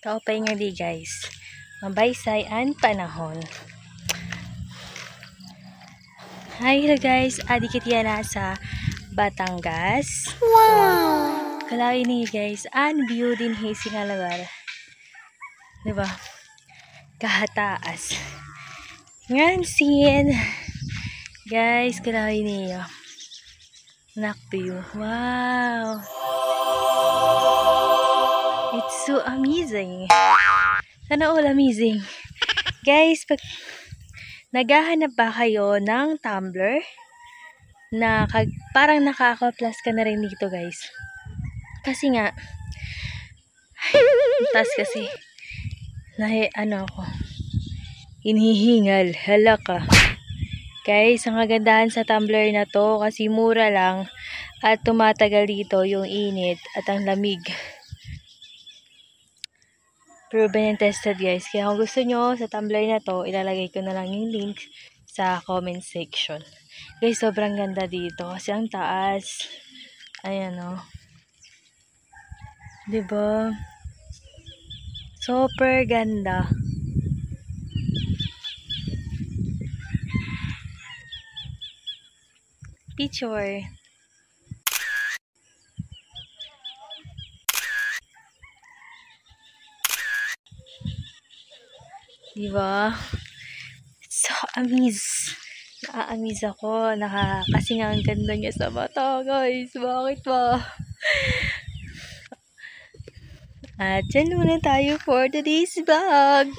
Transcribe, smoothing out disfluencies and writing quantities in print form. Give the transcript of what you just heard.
Kaupay nga di guys. Mabaysay ang panahon. Hi hello guys. Adikit yan na sa Batangas. Wow! Kalawin ni guys. An view din hisi nga lugar. Diba? Kahataas. Ngayon sin. Guys, kalawin niyo. Nak view. Wow! It's so amazing. Sana all amazing. Guys, pag naghahanap ba kayo ng tumbler na parang nakaka-plus ka na rin dito guys. Kasi nga tas kasi ako hinihingal, halaka. Guys, ang kagandahan sa tumbler na to kasi mura lang at tumatagal dito yung init at ang lamig. Proven and tested guys. Kaya kung gusto nyo sa tumbler na to, ilalagay ko na lang yung link sa comment section. Guys, sobrang ganda dito. Kasi ang taas. Ayan o. Diba? Super ganda. Picture. Diba? So na-amaze ako. Kasi nga ang ganda niya sa mata, guys. Bakit ba? At dyan muna tayo for today's vlog.